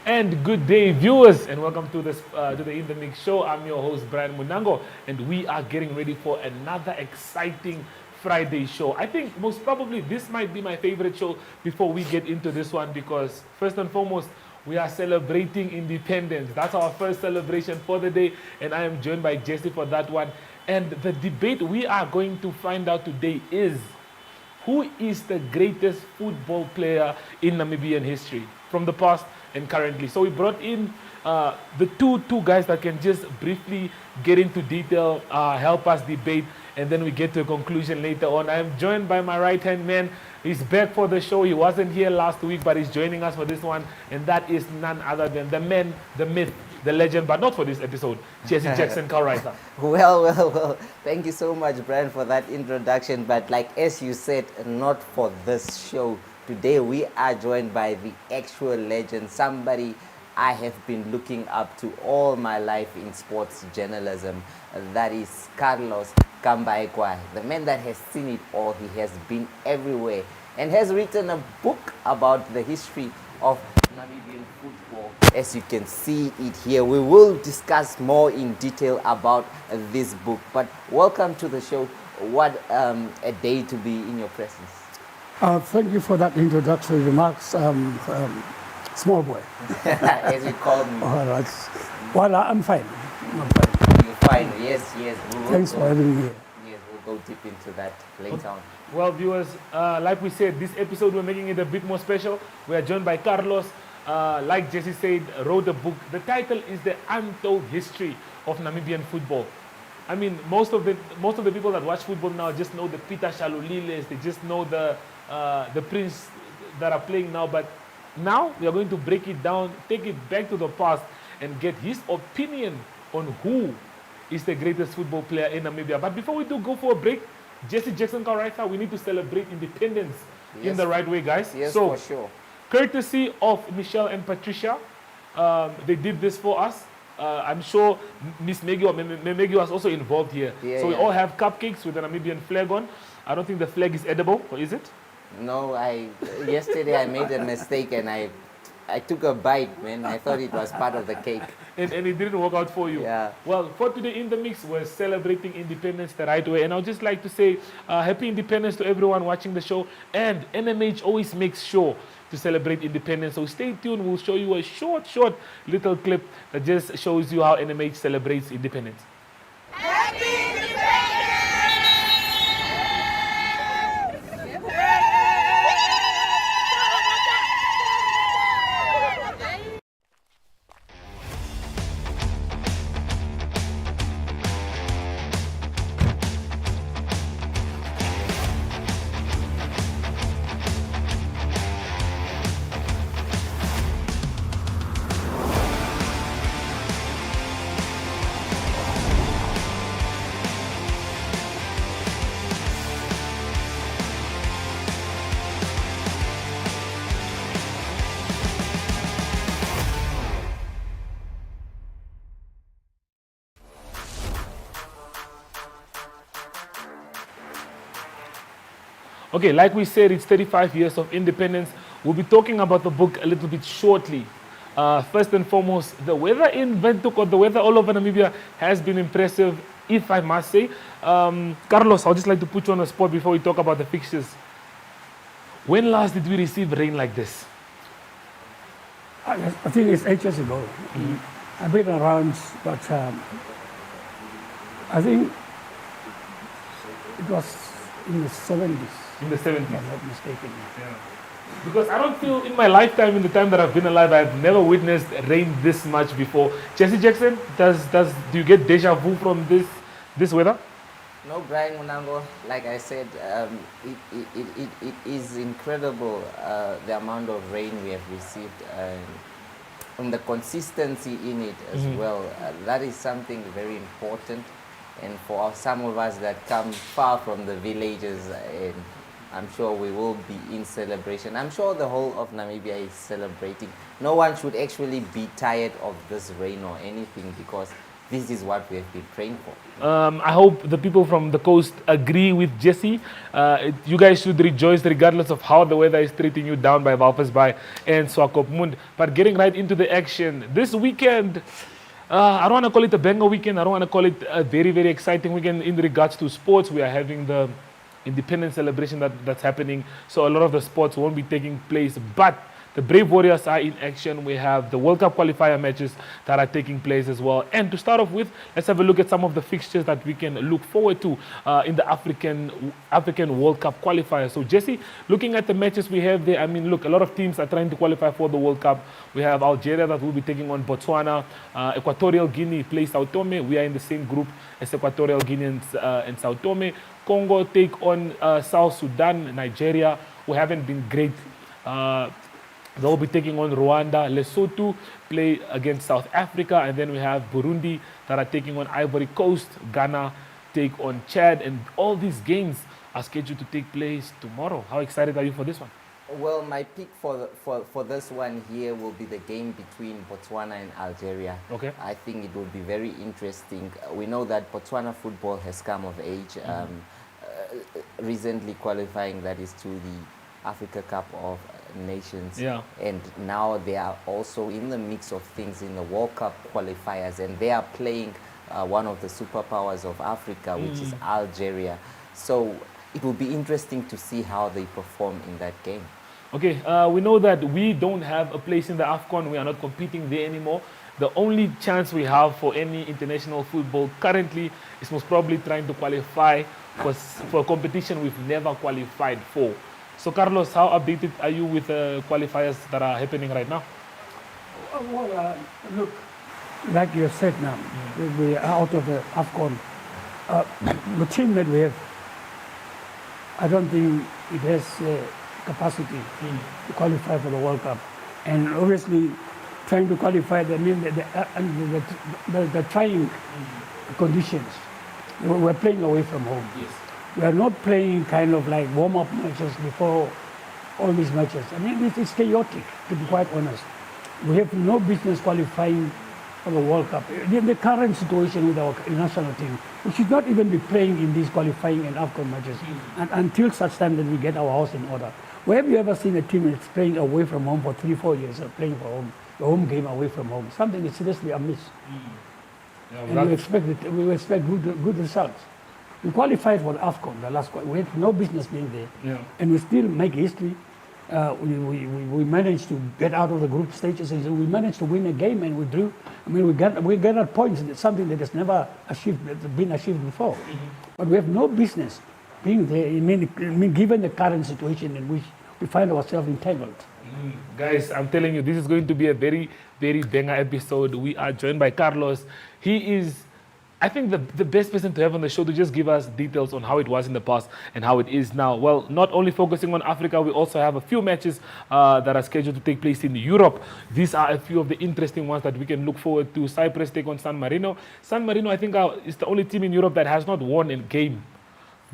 And good day, viewers, and welcome to this to the In the Mix show. I'm your host, Brian Munango, and we are getting ready for another exciting Friday show. I think most probably this might be my favorite show before we get into this one because first and foremost, we are celebrating independence. That's our first celebration for the day, and I am joined by Jesse for that one. And the debate we are going to find out today is who is the greatest football player in Namibian history from the past and currently. So we brought in the two guys that can just briefly get into detail, help us debate, and then we get to a conclusion later on. I am joined by my right-hand man. He's back for the show. He wasn't here last week, but he's joining us for this one, and that is none other than the man, the myth, the legend, but not for this episode, 𝐵𝐵𝐶𝐬𝐿. Well. Thank you so much, Brian, for that introduction. But like as you said, not for this show. Today we are joined by the actual legend, somebody I have been looking up to all my life in sports journalism. That is Carlos Kambaekwa, the man that has seen it all. He has been everywhere and has written a book about the history of Namibian football. As you can see it here, we will discuss more in detail about this book. But welcome to the show. What a day to be in your presence. Thank you for that introductory remarks, small boy. As you called me. All right. Well, I'm fine. You're fine. Yes. Thanks for having me here. Yes, we'll go deep into that later on. Well, viewers, like we said, this episode we're making it a bit more special. We are joined by Carlos. Like Jesse said, wrote a book. The title is The Untold History of Namibian Football. I mean, most of the people that watch football now just know the Peter Shaluliles. They just know the Prince that are playing now. But now we are going to break it down, take it back to the past, and get his opinion on who is the greatest football player in Namibia. But before we do go for a break, Jesse Jackson Karaita, we need to celebrate independence in the right way, guys. Yes, so, for sure. Courtesy of Michelle and Patricia, they did this for us. I'm sure Miss Meggy was also involved here. We all have cupcakes with the Namibian flag on. I don't think the flag is edible, or is it? No, yesterday I made a mistake and I took a bite, man. I thought it was part of the cake. And it didn't work out for you. Yeah. Well, for today in the mix, we're celebrating independence the right way. And I'd just like to say happy independence to everyone watching the show. And NMH always makes sure to celebrate independence. So stay tuned. We'll show you a short little clip that just shows you how NMH celebrates independence. Happy Independence! Okay, like we said, it's 35 years of independence. We'll be talking about the book a little bit shortly. First and foremost, the weather in Windhoek, or the weather all over Namibia, has been impressive, if I must say. Carlos, I'd just like to put you on the spot before we talk about the fixtures. When last did we receive rain like this? I think it's 8 years ago. I've been around, but I think it was in the 70s. In the 70s? If I'm not mistaken. Yeah. Because I don't feel in my lifetime, in the time that I've been alive, I've never witnessed rain this much before. Jesse Jackson, do you get deja vu from this weather? No, Brian Munango, like I said, it is incredible the amount of rain we have received and the consistency in it as well. That is something very important. And for some of us that come far from the villages, and I'm sure we will be in celebration. I'm sure the whole of Namibia is celebrating. No one should actually be tired of this rain or anything, because this is what we have been praying for. I hope the people from the coast agree with Jesse. You guys should rejoice regardless of how the weather is treating you down by Walvisbaai and Swakopmund. But getting right into the action, this weekend, I don't want to call it a banger weekend. I don't want to call it a very, very exciting weekend in regards to sports. We are having the independence celebration that's happening. So a lot of the sports won't be taking place. But the Brave Warriors are in action. We have the World Cup qualifier matches that are taking place as well. And to start off with, let's have a look at some of the fixtures that we can look forward to in the African World Cup qualifier. So Jesse, looking at the matches we have there, I mean, look, a lot of teams are trying to qualify for the World Cup. We have Algeria that will be taking on Botswana. Equatorial Guinea plays Sao Tome. We are in the same group as Equatorial Guinea and Sao Tome. Congo take on South Sudan. Nigeria, who haven't been great. They'll be taking on Rwanda. Lesotho play against South Africa. And then we have Burundi that are taking on Ivory Coast. Ghana take on Chad. And all these games are scheduled to take place tomorrow. How excited are you for this one? Well, my pick for this one here will be the game between Botswana and Algeria. Okay. I think it will be very interesting. We know that Botswana football has come of age, recently qualifying, that is, to the Africa Cup of Nations. Yeah. And now they are also in the mix of things in the World Cup qualifiers, and they are playing one of the superpowers of Africa, which is Algeria. So it will be interesting to see how they perform in that game. Okay, we know that we don't have a place in the AFCON. We are not competing there anymore. The only chance we have for any international football currently is most probably trying to qualify for a competition we've never qualified for. So, Carlos, how updated are you with the qualifiers that are happening right now? Well, look, like you said now, we are out of the AFCON. The team that we have, I don't think it has capacity to qualify for the World Cup. And obviously, trying to qualify, that means the trying conditions. We're playing away from home. Yes. We are not playing kind of like warm-up matches before all these matches. I mean, it's chaotic, to be quite honest. We have no business qualifying for the World Cup. In the current situation with our national team, we should not even be playing in these qualifying and AFCON matches until such time that we get our house in order. Where have you ever seen a team that's playing away from home for 3-4 years, or playing for home, the home game away from home? Something is seriously amiss. Yeah, And we expect good results. We qualified for the AFCON, the last. We had no business being there, and we still make history. We managed to get out of the group stages, and we managed to win a game, and we drew. I mean, we got points. It's something that has never been achieved before. But we have no business being there. I mean, given the current situation in which we find ourselves entangled. Guys, I'm telling you, this is going to be a very, very banger episode. We are joined by Carlos. He is, I think, the best person to have on the show to just give us details on how it was in the past and how it is now. Well, not only focusing on Africa, we also have a few matches that are scheduled to take place in Europe. These are a few of the interesting ones that we can look forward to. Cyprus take on San Marino. San Marino, I think, is the only team in Europe that has not won a game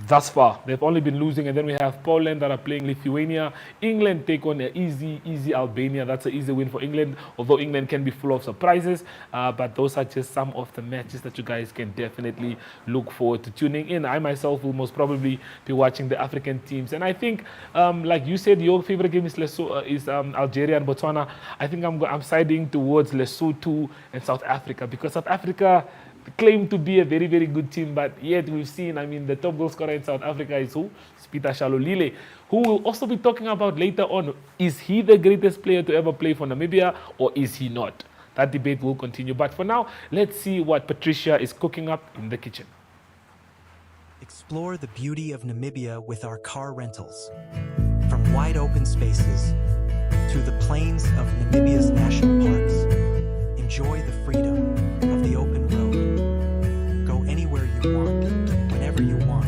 thus far. They've only been losing. And then we have Poland that are playing Lithuania. England take on an easy Albania. That's an easy win for England, although England can be full of surprises. But those are just some of the matches that you guys can definitely look forward to tuning in. I myself will most probably be watching the African teams. And I think, like you said, your favorite game is Algeria and Botswana. I think I'm siding towards Lesotho and South Africa, because South Africa claim to be a very, very good team, but yet we've seen, I mean, the top goal scorer in South Africa is who? Peter Shalulile, who we'll also be talking about later on. Is he the greatest player to ever play for Namibia, or is he not? That debate will continue. But for now, let's see what Patricia is cooking up in the kitchen. Explore the beauty of Namibia with our car rentals. From wide open spaces to the plains of Namibia's national parks, enjoy the freedom of the open road. Go anywhere you want, whenever you want.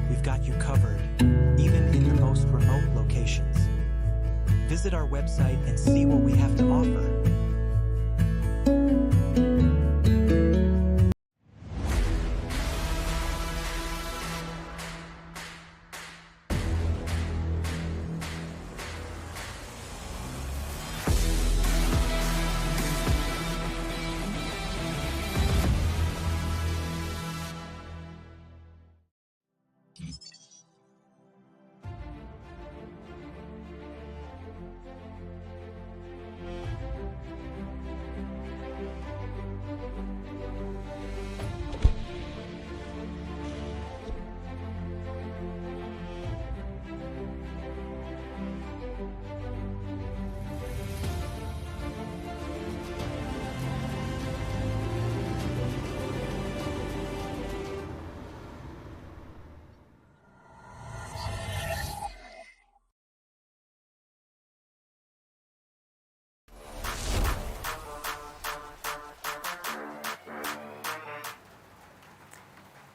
We've got you covered, even in the most remote locations. Visit our website and see what we have to offer.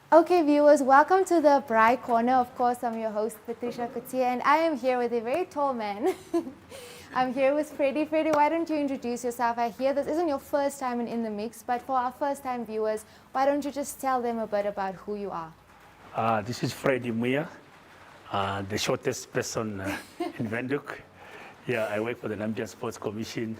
Okay, viewers, welcome to the Braai Corner. Of course, I'm your host, Patricia Coetzee, and I am here with a very tall man. I'm here with Freddie. Freddie, why don't you introduce yourself? I hear this isn't your first time in the Mix, but for our first-time viewers, why don't you just tell them a bit about who you are? This is Freddie Muya, the shortest person in Windhoek. Yeah, I work for the Namibia Sports Commission,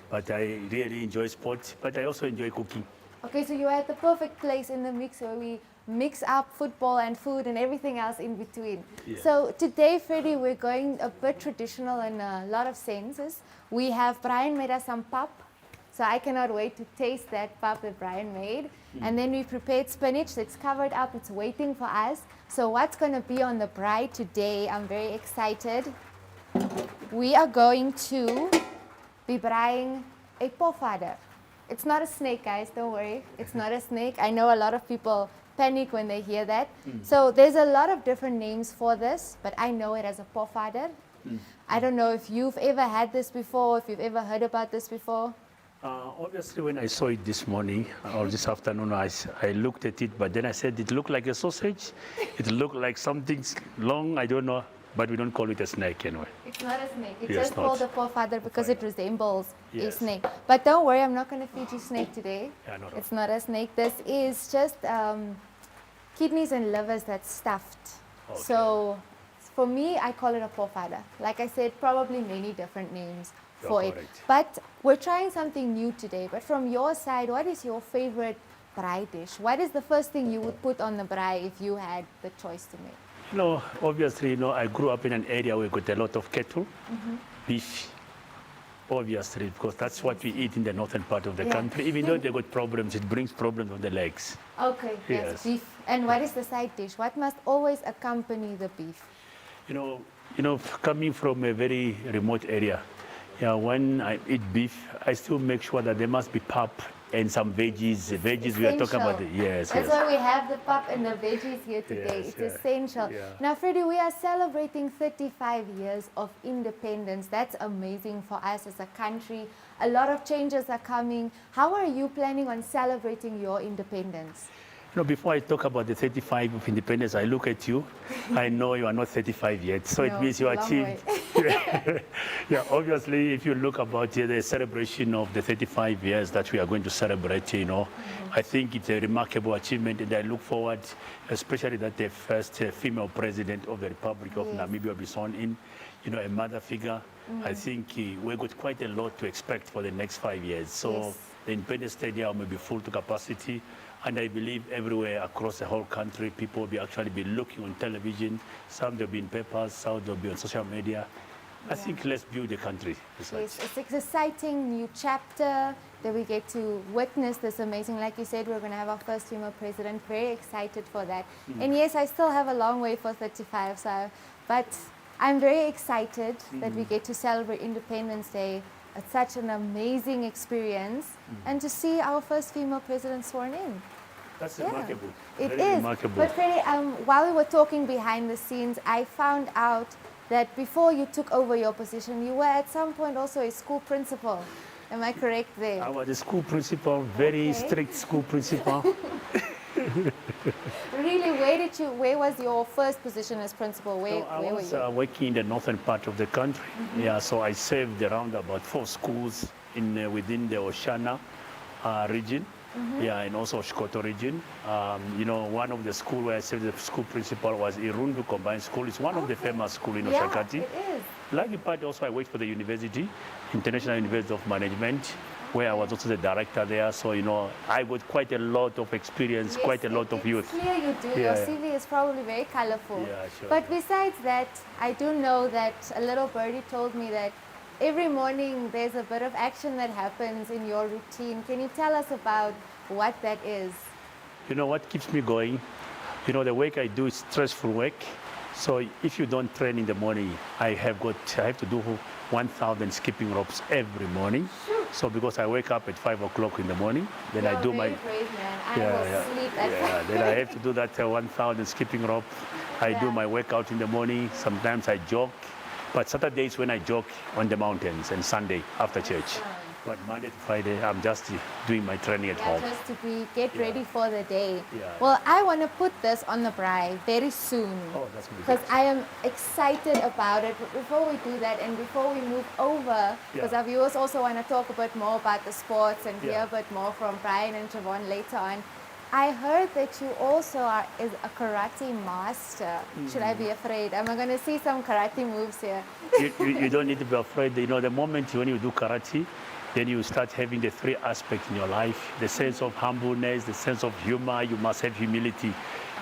but I really enjoy sports, but I also enjoy cooking. Okay, so you're at the perfect place in the Mix where we mix up football and food and everything else in between. Yeah. So today, Freddie, we're going a bit traditional in a lot of senses. We have Brian made us some pap, so I cannot wait to taste that pap that Brian made. And then we prepared spinach that's covered up, it's waiting for us. So what's going to be on the braai today? I'm very excited. We are going to be braaiing a pofadder. It's not a snake, guys, don't worry. It's not a snake. I know a lot of people panic when they hear that. So there's a lot of different names for this, but I know it as a pofadder. I don't know if you've ever had this before, if you've ever heard about this before. Obviously, when I saw it this morning or this afternoon, I looked at it, but then I said it looked like a sausage. It looked like something long, I don't know, but we don't call it a snake anyway. It's not a snake. It's Yes, just not. called a pofadder because it resembles a Yes. snake. But don't worry, I'm not going to feed you snake today. Yeah, not It's not a snake. This is just kidneys and livers that's stuffed. Okay. So for me, I call it a pofadder. Like I said, probably many different names for it. correct. But we're trying something new today. But from your side, what is your favorite braai dish? What is the first thing you would put on the braai if you had the choice to make? You know, obviously, you know, I grew up in an area where we got a lot of cattle, beef, obviously, because that's what we eat in the northern part of the Yeah. country. Even though they got problems, it brings problems on the legs. Okay, yes, Yes. beef. And what is the side dish? What must always accompany the beef? You know, coming from a very remote area, yeah, when I eat beef, I still make sure that there must be pap and some veggies. Veggies we are talking about. Essential. Yes, That's yes. why we have the pap and the veggies here today. Yes, It's yeah. essential. Yeah. Now, Freddie, we are celebrating 35 years of independence. That's amazing for us as a country. A lot of changes are coming. How are you planning on celebrating your independence? You know, before I talk about the 35 of independence, I look at you. I know you are not 35 yet, so No, it means you long achieved. Yeah, obviously, if you look about the celebration of the 35 years that we are going to celebrate, you know, I think it's a remarkable achievement, and I look forward, especially that the first female president of the Republic of Yes. Namibia will be sworn in, you know, a mother figure. I think we've got quite a lot to expect for the next 5 years. So Yes. the Independence Stadium will be full to capacity. And I believe everywhere across the whole country, people will actually be looking on television. Some they'll be in papers, some they'll be on social media. I think let's build the country. as such. Yes, it's an exciting new chapter that we get to witness this amazing. Like you said, we're going to have our first female president. Very excited for that. And yes, I still have a long way for 35, but I'm very excited that we get to celebrate Independence Day. It's such an amazing experience, and to see our first female president sworn in. That's Yeah, remarkable. it Very is. remarkable. But Freddie, while we were talking behind the scenes, I found out that before you took over your position, you were at some point also a school principal. Am I correct there? I was a school principal, very Okay. strict school principal. Really, where was your first position as principal? Where, So I where were was you? working in the northern part of the country. Yeah, so I served around about 4 schools in within the Oshana region. Yeah, and also Shikoto region. You know, one of the school where I served the school principal was Irundu Combined School. It's one of the famous school in Yeah, Oshakati. it is. Lucky part also I worked for the university, International University of Management, where I was also the director there. So, you know, I got quite a lot of experience, Yes, quite a lot of it's youth. clear you do. Your Yeah, yeah. CV is probably very colorful. Yeah, sure. But besides that, I do know that a little birdie told me that every morning there's a bit of action that happens in your routine. Can you tell us about what that is? You know what keeps me going? You know, the work I do is stressful work. So if you don't train in the morning, I have to do 1,000 skipping ropes every morning. So because I wake up at 5 o'clock in the morning, then I do You're my very brave, man. I will sleep at yeah. Then I have to do that 1,000 skipping rope. I do Yeah. my workout in the morning. Sometimes I jog, but Saturdays when I jog on the mountains and Sunday after church. But Monday to Friday, I'm just doing my training at home. Just to get ready for the day. Yeah. Well, I want to put this on the braai very soon. Oh, that's good. Because I am excited about it. But before we do that and before we move over, because our viewers also want to talk a bit more about the sports and hear a bit more from Brian and Javon later on, I heard that you also is a karate master. Should I be afraid? Am I going to see some karate moves here? You don't need to be afraid. You know, the moment when you do karate, then you start having the three aspects in your life: the sense of humbleness, the sense of humor. You must have humility.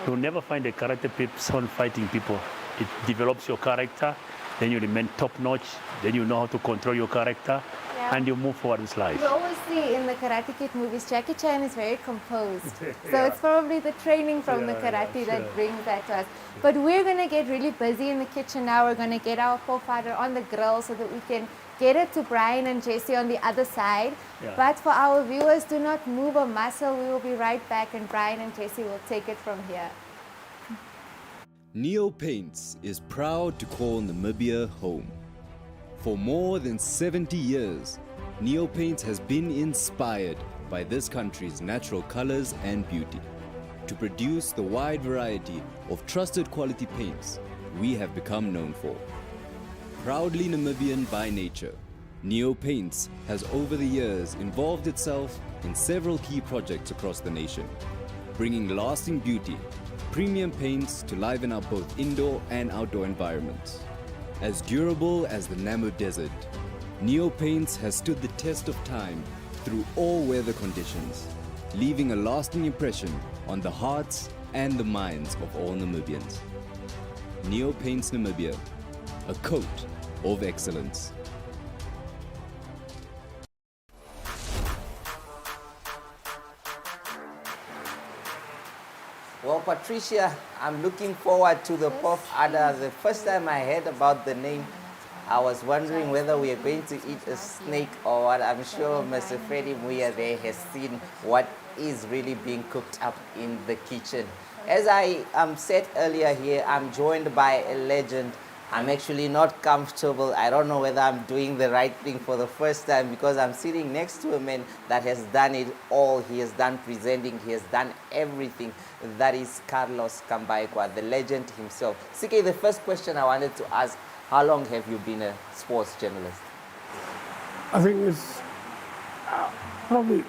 You'll never find a karate person fighting people. It develops your character, then you remain top-notch, then you know how to control your character, and you move forward with life. You always see in the Karate Kid movies, Jackie Chan is very composed. So it's probably the training from the karate that brings that to us. But we're going to get really busy in the kitchen now. We're going to get our fighter on the grill so that we can get it to Brian and Jesse on the other side. But for our viewers, do not move a muscle. We will be right back and Brian and Jesse will take it from here. Neo Paints is proud to call Namibia home. For more than 70 years, Neo Paints has been inspired by this country's natural colors and beauty. To produce the wide variety of trusted quality paints we have become known for. Proudly Namibian by nature, Neo Paints has over the years involved itself in several key projects across the nation, bringing lasting beauty, premium paints to liven up both indoor and outdoor environments. As durable as the Namib Desert, Neo Paints has stood the test of time through all weather conditions, leaving a lasting impression on the hearts and the minds of all Namibians. Neo Paints Namibia, a coat of excellence. Well, Patricia, I'm looking forward to the Pof Ada. The first time I heard about the name, I was wondering whether we are going to eat a snake or what. I'm sure Mr. Freddie Muya there has seen what is really being cooked up in the kitchen. As I said earlier here, I'm joined by a legend. I'm actually not comfortable. I don't know whether I'm doing the right thing for the first time because I'm sitting next to a man that has done it all. He has done presenting. He has done everything. That is Carlos Kambaikwa, the legend himself. CK, the first question I wanted to ask, how long have you been a sports journalist? I think it's probably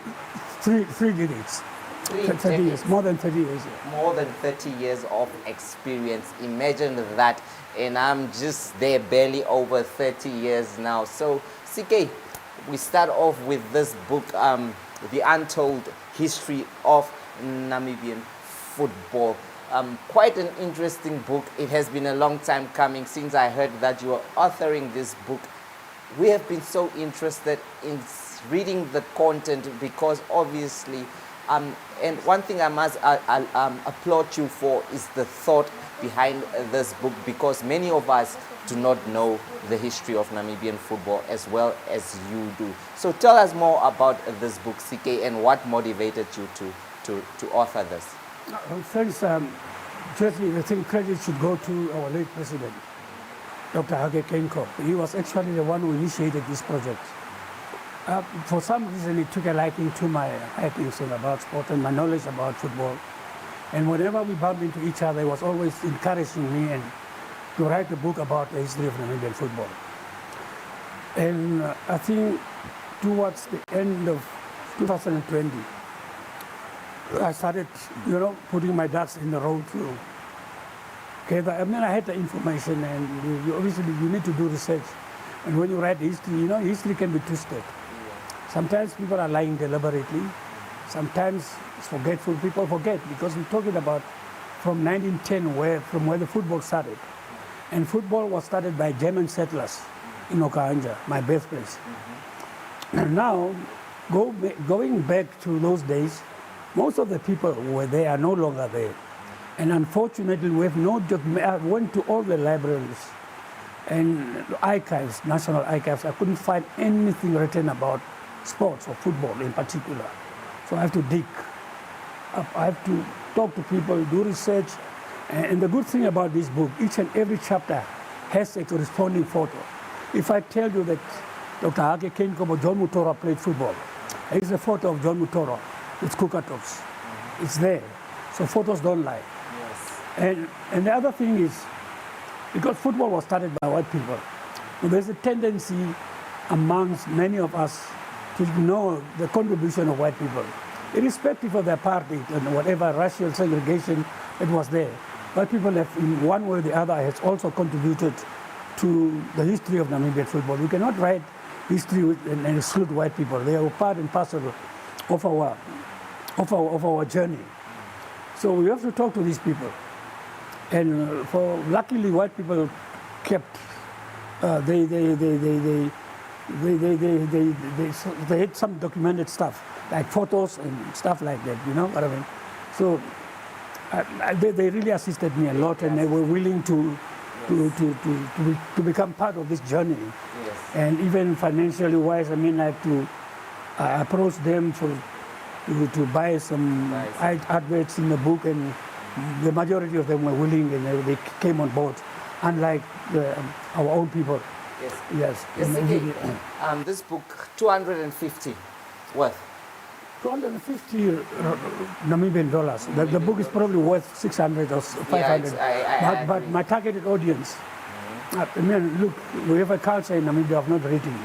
three decades. 30 years, more than 30 years. More than 30 years of experience. Imagine that. And I'm just there barely over 30 years now. So, CK, we start off with this book, The Untold History of Namibian Football. Quite an interesting book. It has been a long time coming since I heard that you are authoring this book. We have been so interested in reading the content because obviously, and one thing I must applaud you for is the thought behind this book, because many of us do not know the history of Namibian football as well as you do. So tell us more about this book, CK, and what motivated you to author this. Thanks, firstly, I think credit should go to our late president, Dr. 𝐵𝐵𝐾𝐁𝐻. He was actually the one who initiated this project. For some reason, he took a liking to my writings about sport and my knowledge about football. And whenever we bumped into each other, he was always encouraging me and to write a book about the history of Namibian football. And I think towards the end of 2020, I started, putting my ducks in the row to gather. I mean, I had the information, and obviously you need to do research. And when you write history, history can be twisted. Sometimes people are lying deliberately. Sometimes it's forgetful. People forget because we're talking about from 1910, from where the football started. And football was started by German settlers in Okanja, my birthplace. And now, going back to those days, most of the people who were there are no longer there. And unfortunately, we have no I went to all the libraries and archives, national archives. I couldn't find anything written about sports or football in particular. So I have to dig up. I have to talk to people, do research. And the good thing about this book, each and every chapter has a corresponding photo. If I tell you that Dr. 𝐵𝐵𝐄𝐀𝐓𝐄𝐒𝐓 𝐍𝐚𝐬𝐬𝐻𝐼s a photo of John Mutoro played football. Here's a photo of John Mutoro with Kukatops. It's there. So photos don't lie. Yes. And the other thing is, because football was started by white people, there's a tendency amongst many of us to ignore the contribution of white people, irrespective of the apartheid and whatever racial segregation that was there. White people have, in one way or the other, has also contributed to the history of Namibian football. We cannot write history and exclude white people. They are part and parcel of our journey. So we have to talk to these people. And luckily, white people kept. They had some documented stuff, like photos and stuff like that. You know what I mean? So they really assisted me a lot, and they were willing to become part of this journey. Yes. And even financially wise, I mean, I have to approach them to buy some adverts in the book, and the majority of them were willing, and they came on board, unlike our own people. Yes. Yes. Yes, again, this book, 250 worth. 250 Namibian dollars. The book is probably worth 600 or 500. But my targeted audience, I mean, look, we have a culture in Namibia of not reading.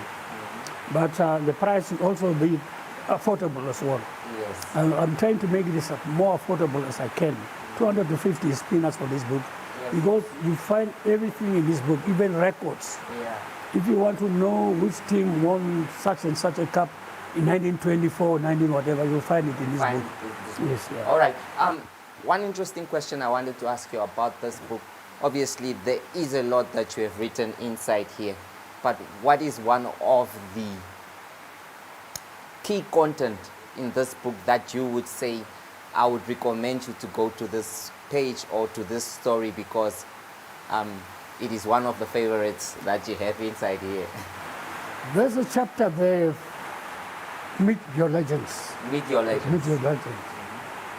But the price should also be affordable as well. Yes. I'm trying to make this as more affordable as I can. 250 is peanuts for this book. Yes. Because you find everything in this book, even records. Yeah. If you want to know which team won such and such a cup in 1924, 19 whatever, you'll find it in this book. Yes, yeah. All right. One interesting question I wanted to ask you about this book. Obviously, there is a lot that you have written inside here. But what is one of the key content in this book that you would say, I would recommend you to go to this page or to this story because it is one of the favorites that you have inside here? There's a chapter there, Meet Your Legends. Meet Your Legends. Meet Your Legends.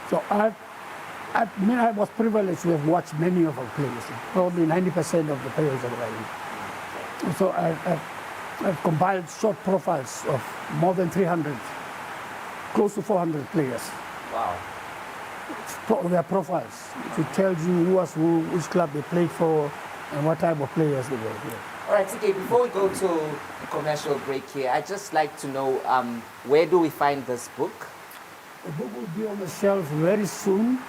So I was privileged to have watched many of our players, probably 90% of the players that I So I've compiled short profiles of more than 300, close to 400 players. Wow. Their profiles to tell you who was who, which club they played for, and what type of players they were. Yeah. All right, TK, before we go to a commercial break here, I'd just like to know where do we find this book? The book will be on the shelf very soon.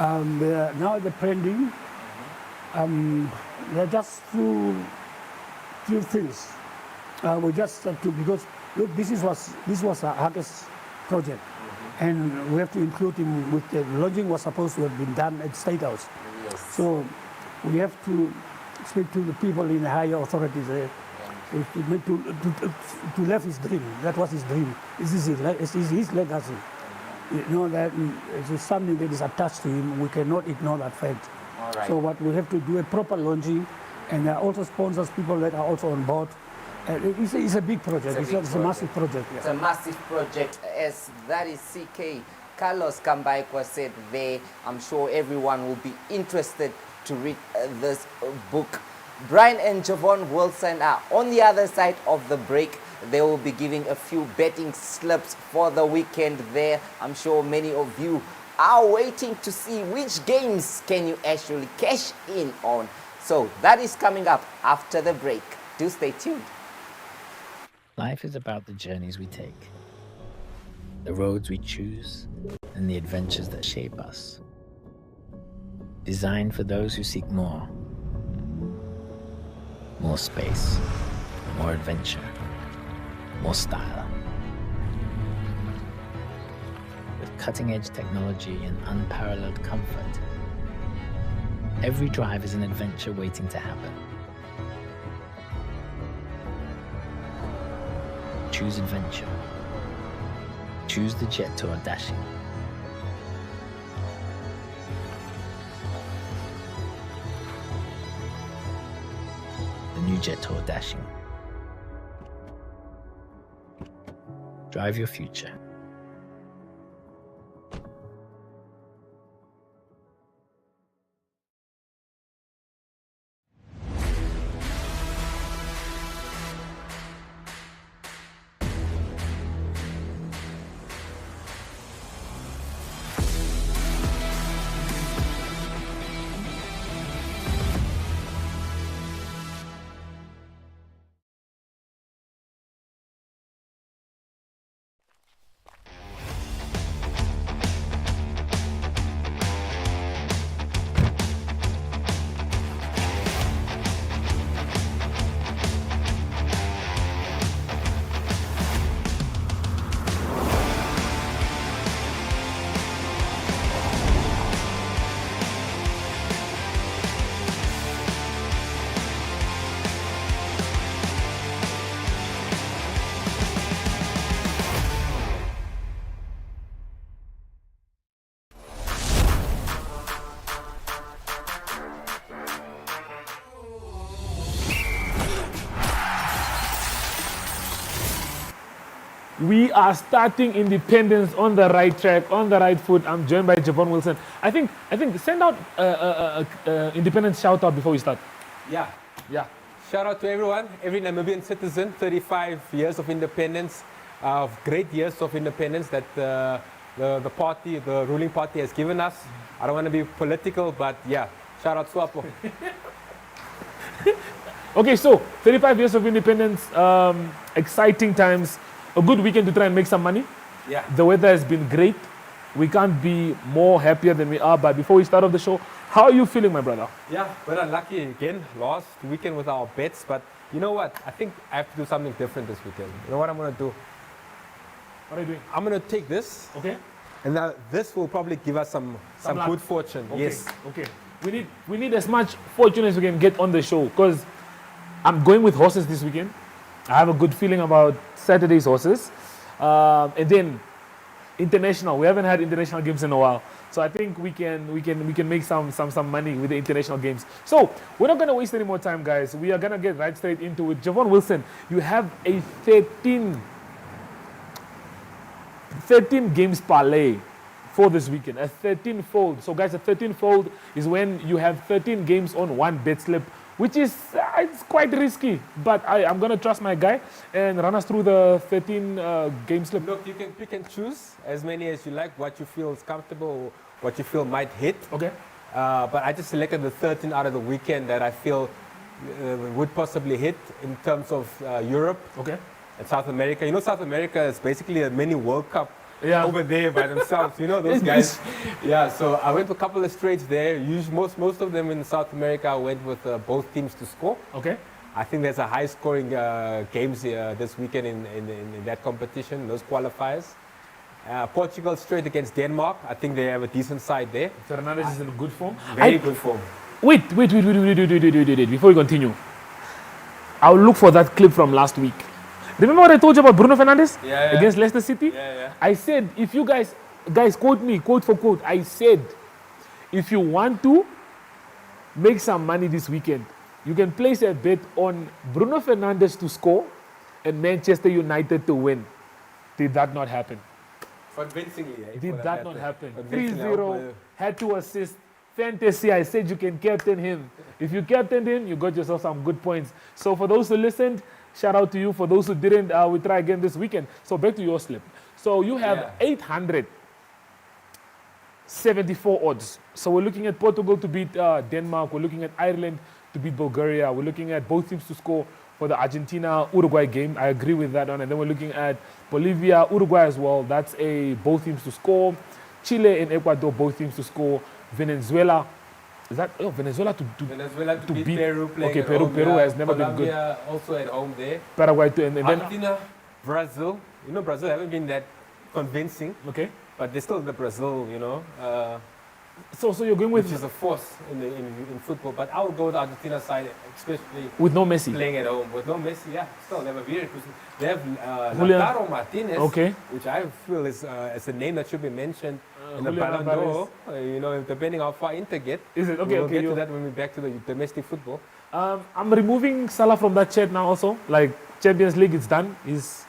Now they're printing. There are just few things. We just have to, because look, this was a Haggis project. And we have to include him with the launching was supposed to have been done at State House. Yes. So we have to speak to the people in the higher authorities there to live his dream. That was his dream. This is his legacy. You know, that is something that is attached to him. We cannot ignore that fact. All right. So what we have to do a proper launching, and there are also sponsors, people that are also on board. It's a big project. It's a massive project. Yeah. It's a massive project. As that is CK. Carlos Kambaikwa said there, I'm sure everyone will be interested to read this book. Brian and Javon Wilson are on the other side of the break. They will be giving a few betting slips for the weekend there. I'm sure many of you are waiting to see which games can you actually cash in on. So that is coming up after the break. Do stay tuned. Life is about the journeys we take, the roads we choose, and the adventures that shape us. Designed for those who seek more. More space, more adventure, more style. With cutting-edge technology and unparalleled comfort, every drive is an adventure waiting to happen. Choose adventure. Choose the jet-tour Dashing. The new jet-tour Dashing. Drive your future. We are starting Independence on the right track, on the right foot. I'm joined by Javon Wilson. I think send out Independence shout out before we start. Yeah. Yeah. Shout out to everyone, every Namibian citizen, 35 years of independence, great years of independence that the party, the ruling party has given us. I don't want to be political, but yeah, shout out Swapo. Okay, so 35 years of independence, exciting times, a good weekend to try and make some money. Yeah. The weather has been great. We can't be more happier than we are. But before we start off the show, how are you feeling, my brother? Yeah, we're unlucky again, last weekend with our bets, but you know what? I think I have to do something different this weekend. You know what I'm going to do? What are you doing? I'm going to take this, Okay. and now this will probably give us some luck. good fortune. Okay. Yes. Okay. We need as much fortune as we can get on the show because I'm going with horses this weekend. I have a good feeling about Saturday's horses, and then international. We haven't had international games in a while, so I think we can make some money with the international games. So we're not gonna waste any more time, guys. We are gonna get right straight into it. Javon Wilson, you have a 13 games parlay for this weekend, a 13-fold. So guys, a 13-fold is when you have 13 games on one bet slip, which is it's quite risky. But I'm gonna trust my guy and run us through the 13 game slip. Look, you can pick and choose as many as you like, what you feel is comfortable, what you feel might hit. Okay. But I just selected the 13 out of the weekend that I feel would possibly hit in terms of Europe Okay. and South America. You know, South America is basically a mini World Cup Yeah. over there by themselves. You know, those guys. Yeah, so I went to a couple of straights there. Most of them in South America, I went with both teams to score. Okay. I think there's a high-scoring games this weekend in that competition, those qualifiers. Portugal straight against Denmark. I think they have a decent side there. Fernandez is in good form. Very good form. Wait. Before we continue, I'll look for that clip from last week. Remember what I told you about Bruno Fernandes Yeah. against Leicester City? Yeah. I said, if you guys quote me, quote for quote, I said, if you want to make some money this weekend, you can place a bet on Bruno Fernandes to score and Manchester United to win. Did that not happen? Convincingly. Did that not happen? Convincingly, 3-0, had to assist. Fantasy, I said you can captain him. If you captained him, you got yourself some good points. So for those who listened, shout out to you. For those who didn't, we try again this weekend. So back to your slip. So you have 874 odds. So we're looking at Portugal to beat Denmark. We're looking at Ireland to beat Bulgaria. We're looking at both teams to score for the Argentina-Uruguay game. I agree with that one. And then we're looking at Bolivia, Uruguay as well. That's both teams to score. Chile and Ecuador, both teams to score. Venezuela. Is that Venezuela to beat Peru playing okay, at Peru home, has never been good. Colombia also at home there. Paraguay too, and then Argentina, Brazil. You know, Brazil haven't been that convincing, okay. but they're still the Brazil, you know. So you're going with which is a force in football. But I would go with Argentina side, especially with no Messi. playing at home. With no Messi, yeah, still never beat it. They have Julian Lautaro Martinez, Okay. which I feel is a name that should be mentioned in the Julian Ballon d'Or. You know, depending how far Inter get. Is it okay? We'll Okay, get to that when we're back to the domestic football. I'm removing Salah from that chat now. Also, like Champions League, it's done. He's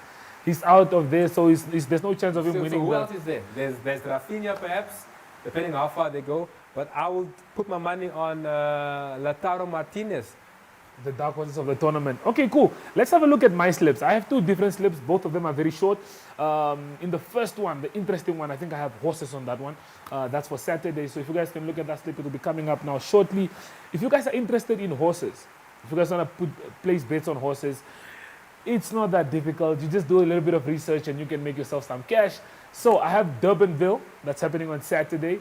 out of there, so there's no chance of him So winning. who the- else is there? There's Rafinha perhaps, depending how far they go. But I will put my money on Lautaro Martinez. The dark horses of the tournament. Okay, cool. Let's have a look at my slips. I have two different slips. Both of them are very short. In the first one, the interesting one, I think I have horses on that one. That's for Saturday. So if you guys can look at that slip, it will be coming up now shortly. If you guys are interested in horses, if you guys want to place bets on horses, it's not that difficult. You just do a little bit of research and you can make yourself some cash. So I have Durbanville that's happening on Saturday.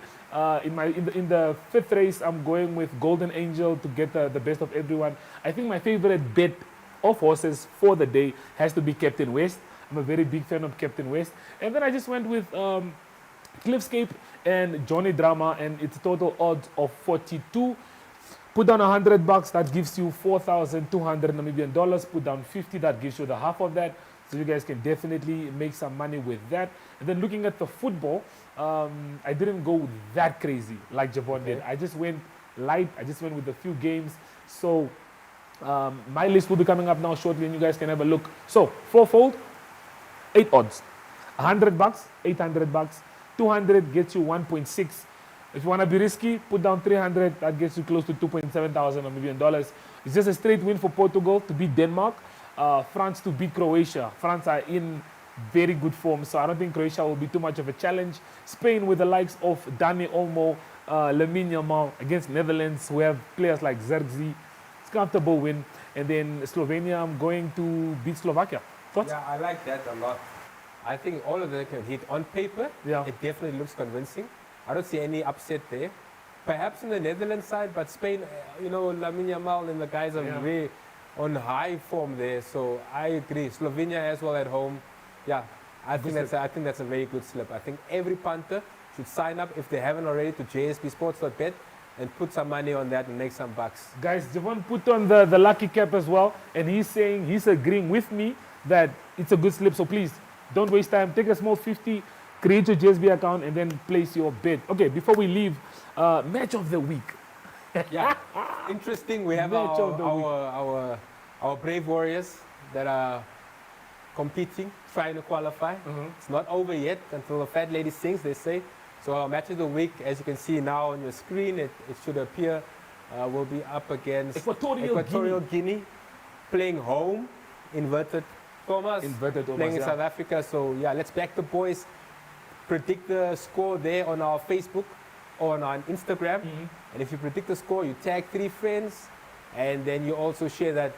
In the fifth race, I'm going with Golden Angel to get the best of everyone. I think my favorite bet of horses for the day has to be Captain West. I'm a very big fan of Captain West. And then I just went with Cliffscape and Johnny Drama, and it's total odds of 42. Put down $100, that gives you 4,200 Namibian dollars. Put down 50, that gives you the half of that. So you guys can definitely make some money with that. And then looking at the football, I didn't go that crazy like Javon did. I just went light. I just went with a few games. So my list will be coming up now shortly, and you guys can have a look. So fourfold, 8 odds. $100, 800 bucks. 200 gets you 1.6. If you want to be risky, put down 300. That gets you close to 2.7 thousand Namibian dollars. It's just a straight win for Portugal to beat Denmark. France to beat Croatia. France are in very good form, so I don't think Croatia will be too much of a challenge. Spain with the likes of Dani Olmo, Lamine Yamal against Netherlands. We have players like 𝐟𝐨𝐨𝐭𝐛𝐢𝐚. It's a comfortable win. And then Slovenia, I'm going to beat Slovakia. Thoughts? Yeah, I like that a lot. I think all of them can hit on paper. Yeah. It definitely looks convincing. I don't see any upset there. Perhaps on the Netherlands side, but Spain, Lamine Yamal and the guys are really on high form there. So I agree. Slovenia as well at home. Yeah, I think that's a very good slip. I think every punter should sign up if they haven't already to JSBSports.bet and put some money on that and make some bucks. Guys, Javon put on the lucky cap as well, and he's agreeing with me that it's a good slip. So please, don't waste time. Take a small 50, create your JSB account, and then place your bet. Okay, before we leave, match of the week. Yeah, interesting. We have our brave warriors that are competing, trying to qualify. It's not over yet until the fat lady sings, they say. So our match of the week, as you can see now on your screen, it should appear, will be up against Equatorial Guinea, playing home, inverted commas, playing in South Africa. So yeah, let's back the boys. Predict the score there on our Facebook or on our Instagram. And if you predict the score, you tag 3 friends, and then you also share that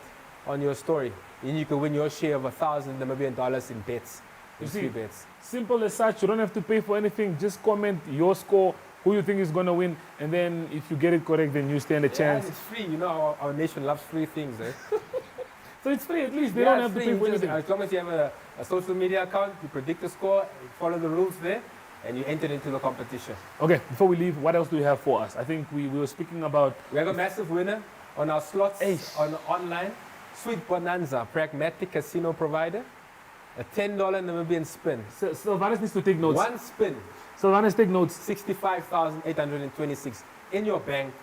on your story. And you can win your share of 1,000 Namibian dollars in bets. You see, simple as such. You don't have to pay for anything. Just comment your score, who you think is going to win, and then if you get it correct, then you stand a chance. It's free. You know, our nation loves free things, eh? So it's free. At least they don't have to pay for anything. As long as you have a social media account, you predict the score, you follow the rules there, and you enter into the competition. Okay, before we leave, what else do you have for us? I think we were speaking about... We have a massive winner on our slots on online. Sweet Bonanza, pragmatic casino provider. A $10 Namibian spin. Sylvanus needs to take notes. One spin. Sylvanus, take notes. 65,826 in your bank,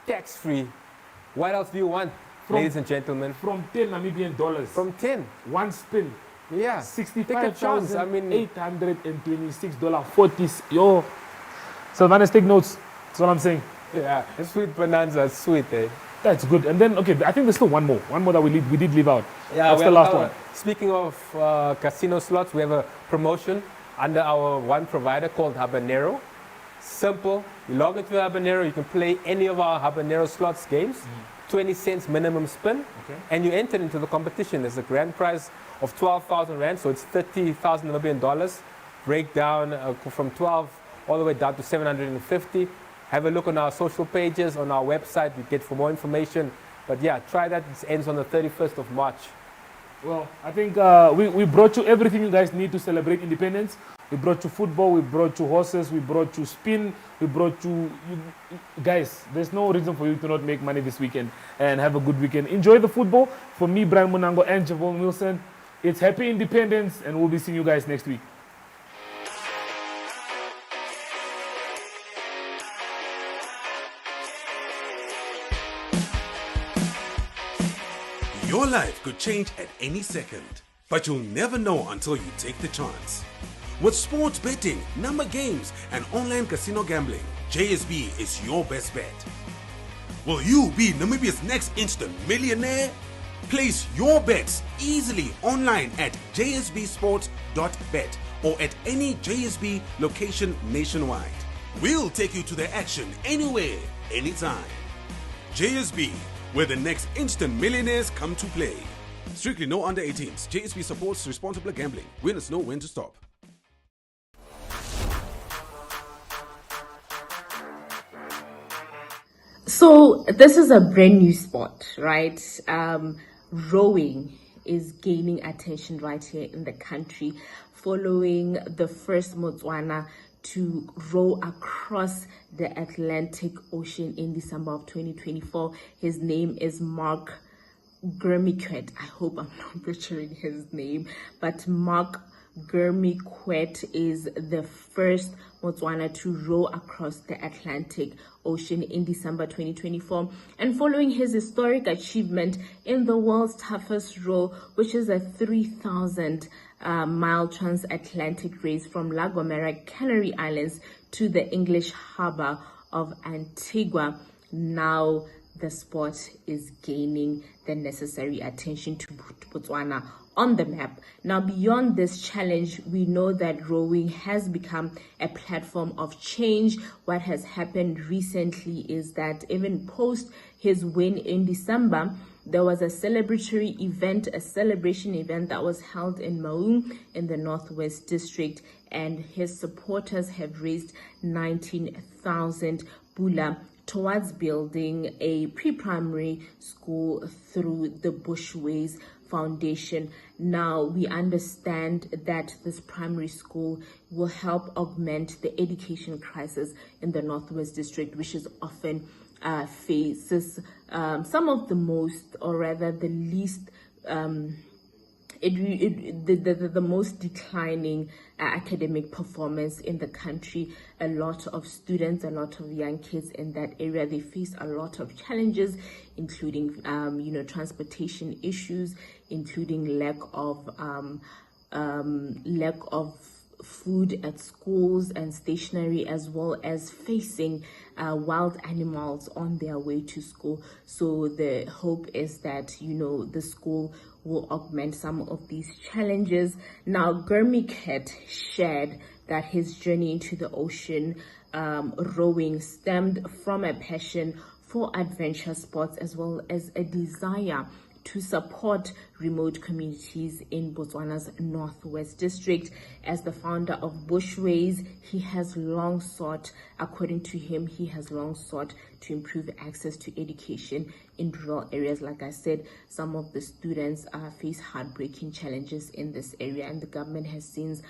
tax-free. What else do you want, ladies and gentlemen? From 10 Namibian dollars. From 10. One spin. Yeah. $65,826.40. Yo. Sylvanus, take notes. That's what I'm saying. Yeah, Sweet Bonanza, sweet, eh? That's good. And then, okay, I think there's still one more that we did leave out. Yeah, that's the last one. Speaking of casino slots, we have a promotion under our one provider called Habanero. Simple. You log into Habanero, you can play any of our Habanero slots games. 20 cents minimum spin, and you enter into the competition. There's a grand prize of 12,000 Rand, so it's 30,000 Namibian dollars. Breakdown from 12 all the way down to 750. Have a look on our social pages, on our website. You get for more information. But yeah, try that. It ends on the 31st of March. Well, I think we brought you everything you guys need to celebrate independence. We brought you football, we brought you horses, we brought you spin, we brought you guys, there's no reason for you to not make money this weekend and have a good weekend. Enjoy the football. For me, Brian Munango and Javon Wilson, it's happy independence, and we'll be seeing you guys next week. Your life could change at any second, but you'll never know until you take the chance. With sports betting, number games, and online casino gambling, JSB is your best bet. Will you be Namibia's next instant millionaire? Place your bets easily online at jsbsports.bet or at any JSB location nationwide. We'll take you to the action anywhere, anytime. JSB, where the next instant millionaires come to play. Strictly no under 18s. JSB supports responsible gambling. Winners know when to stop. So this is a brand new sport, right? Rowing is gaining attention right here in the country following the first Motswana to row across the Atlantic Ocean in December of 2024. His name is Mark 𝐵𝐵𝐿𝐻𝐻. I hope I'm not butchering his name, but Mark 𝐵𝐵𝐿𝐻𝐻 is the first Motswana to row across the Atlantic Ocean in December 2024. And following his historic achievement in the world's toughest row, which is a 3,000 mile transatlantic race from La Gomera, Canary Islands to the English harbor of Antigua. Now the sport is gaining the necessary attention to Botswana on the map. Now, beyond this challenge, we know that rowing has become a platform of change. What has happened recently is that even post his win in December, there was a celebratory event, a celebration event that was held in Maung in the Northwest District, and his supporters have raised 19,000 bula towards building a pre-primary school through the Bushways Foundation. Now, we understand that this primary school will help augment the education crisis in the Northwest District, which is often faces some of the most, or rather the least, the most declining academic performance in the country. A lot of students, a lot of young kids in that area, they face a lot of challenges, including transportation issues, including lack of food at schools and stationery, as well as facing wild animals on their way to school. So the hope is that the school will augment some of these challenges. Now, 𝐵𝐵𝐾𝐀 shared that his journey into the ocean rowing stemmed from a passion for adventure sports, as well as a desire to support remote communities in Botswana's Northwest District. As the founder of Bushways, he has long sought, according to him, to improve access to education in rural areas. Like I said, some of the students face heartbreaking challenges in this area, and the government has since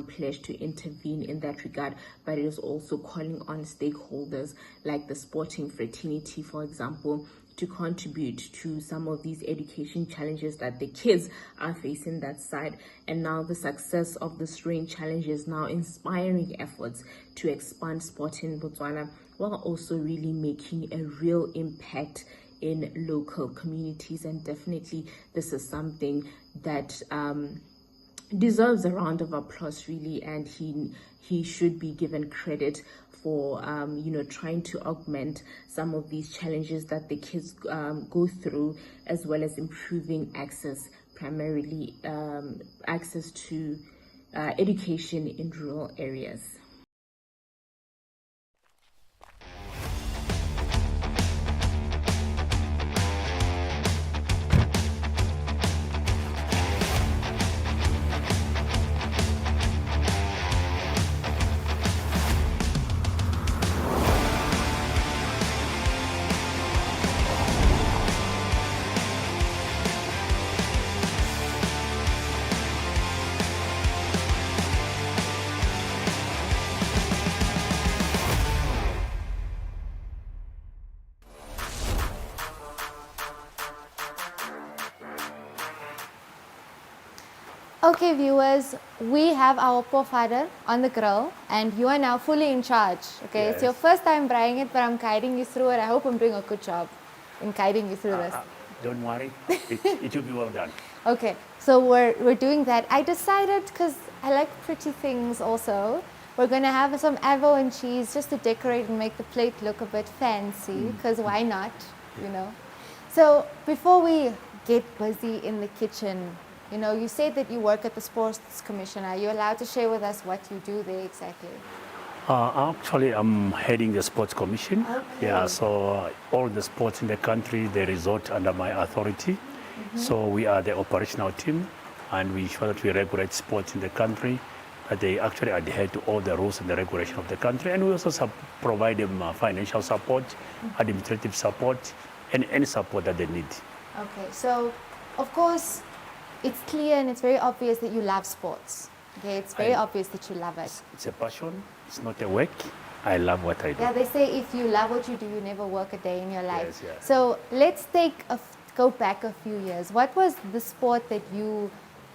pledged to intervene in that regard, but it is also calling on stakeholders like the sporting fraternity, for example, to contribute to some of these education challenges that the kids are facing that side. And now the success of this rowing challenge is now inspiring efforts to expand sport in Botswana, while also really making a real impact in local communities. And definitely this is something that deserves a round of applause, really, and he should be given credit for trying to augment some of these challenges that the kids go through, as well as improving access, primarily access to education in rural areas. Okay, viewers, we have our pofadder on the grill, and you are now fully in charge. Okay, Yes. It's your first time trying it, but I'm guiding you through it. I hope I'm doing a good job in guiding you through this. Don't worry, it will be well done. Okay, so we're doing that. I decided, because I like pretty things also, we're going to have some avo and cheese just to decorate and make the plate look a bit fancy, because why not, So before we get busy in the kitchen, you said that you work at the Sports Commission. Are you allowed to share with us what you do there exactly? Actually, I'm heading the Sports Commission. Okay. Yeah, so all the sports in the country, they resort under my authority. So we are the operational team, and we ensure that we regulate sports in the country, that they actually adhere to all the rules and the regulation of the country. And we also provide them financial support, administrative support, and any support that they need. Okay, so of course, it's clear and it's very obvious that you love sports. Okay, it's very obvious that you love it. It's a passion, it's not a work. I love what I do. Yeah, they say if you love what you do, you never work a day in your life. Yes, yeah. So let's go back a few years. What was the sport that you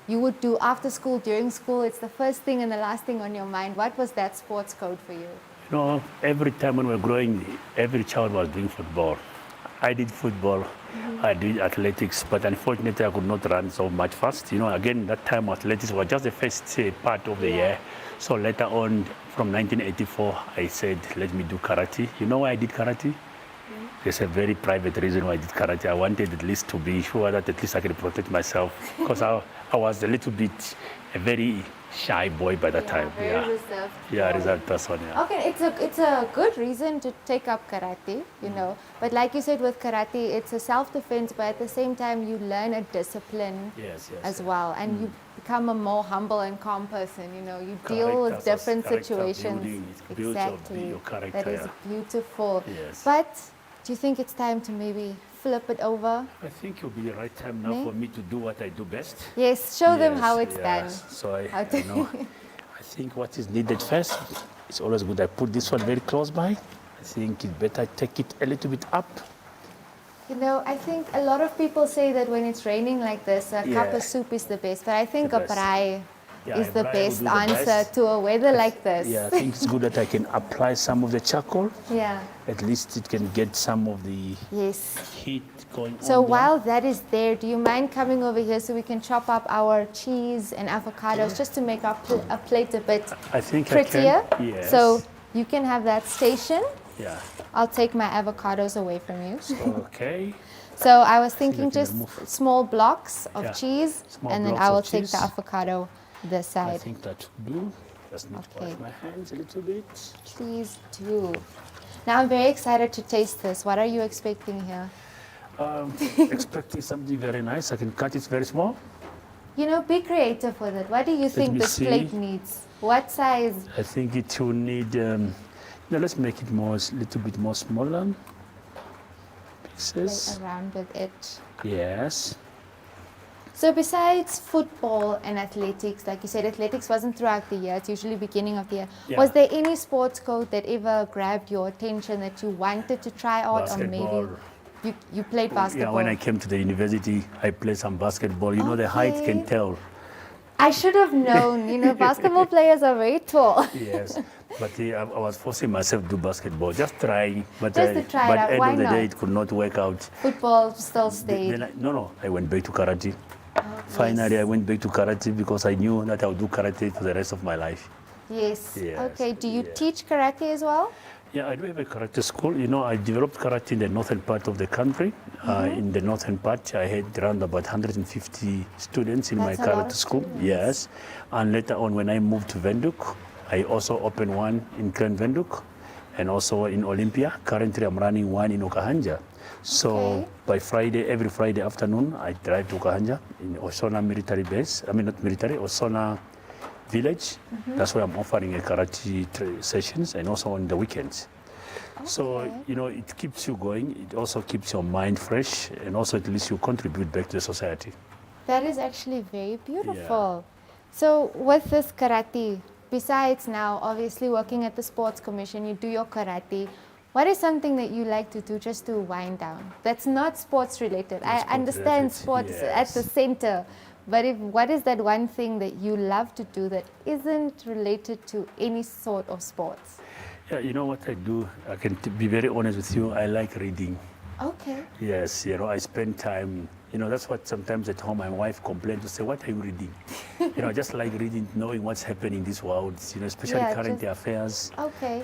would do after school, during school? It's the first thing and the last thing on your mind. What was that sports code for you? Every time when we were growing, every child was doing football. I did football, I did athletics, but unfortunately I could not run so much fast. You know, again, that time athletics was just the first part of the year. So later on, from 1984, I said, let me do karate. You know why I did karate? There's a very private reason why I did karate. I wanted at least to be sure that at least I could protect myself, because I was a little bit a very shy boy by that time. Very reserved. Yeah, reserved person, yeah. Okay, it's a good reason to take up karate, you know. But like you said, with karate, it's a self-defense, but at the same time, you learn a discipline as well, and you become a more humble and calm person. You know, you deal with different situations. Exactly. Your character, that is beautiful. Yes. But do you think it's time to maybe flip it over? I think it'll be the right time now for me to do what I do best. Yes, show them how it's done. So I know. I think what is needed first, it's always good. I put this one very close by. I think it's better take it a little bit up. You know, I think a lot of people say that when it's raining like this, a cup of soup is the best. But I think a braai is the best answer to a weather like this. Yeah, I think it's good that I can apply some of the charcoal. Yeah. At least it can get some of the heat going on. So while that is there, do you mind coming over here so we can chop up our cheese and avocados just to make our plate a bit prettier? I can. Yes. So you can have that station. Yeah. I'll take my avocados away from you. Okay. So I was thinking just small blocks of cheese, Small and then blocks I will of take cheese. the avocado this side. I think that should do. Just need to wash my hands a little bit. Please do. Now I'm very excited to taste this. What are you expecting here? Expecting something very nice. I can cut it very small. You know, be creative with it. What do you think me this plate needs? What size? I think it will need. Now let's make it more, a little bit more smaller pieces. Play around with it. Yes. So besides football and athletics, like you said, athletics wasn't throughout the year, it's usually beginning of the year. Yeah. Was there any sports code that ever grabbed your attention that you wanted to try out? Basketball. Or maybe you played basketball? Yeah, when I came to the university, I played some basketball. You know, the height can tell. I should have known, you know, basketball players are very tall. Yes, but I was forcing myself to do basketball, just trying. But Just to try it but out, end why of the not? day, it could not work out. Football still stayed. Then I went back to karate. Finally, I went back to karate because I knew that I would do karate for the rest of my life. Yes. Yes, Okay, do you teach karate as well? Yeah, I do have a karate school. You know, I developed karate in the northern part of the country. In the northern part, I had around about 150 students in That's my a lot karate of school. students. Yes. And later on, when I moved to Windhoek, I also opened one in Klein Windhoek and also in Olympia. Currently, I'm running one in Okahanja. So by Friday, every Friday afternoon, I drive to Okahanja in Osona military base. I mean, not military, Osona village. That's where I'm offering a karate sessions and also on the weekends. So, you know, it keeps you going. It also keeps your mind fresh, and also at least you contribute back to the society. That is actually very beautiful. So with this karate, besides now obviously working at the sports commission, you do your karate. What is something that you like to do just to wind down? That's not sports related. I understand sports at the center, but what is that one thing that you love to do that isn't related to any sort of sports? Yeah, you know what I do? I can be very honest with you. I like reading. Okay. Yes, you know, I spend time, you know, that's what sometimes at home my wife complains to say, what are you reading? You know, I just like reading, knowing what's happening in this world, you know, especially current affairs,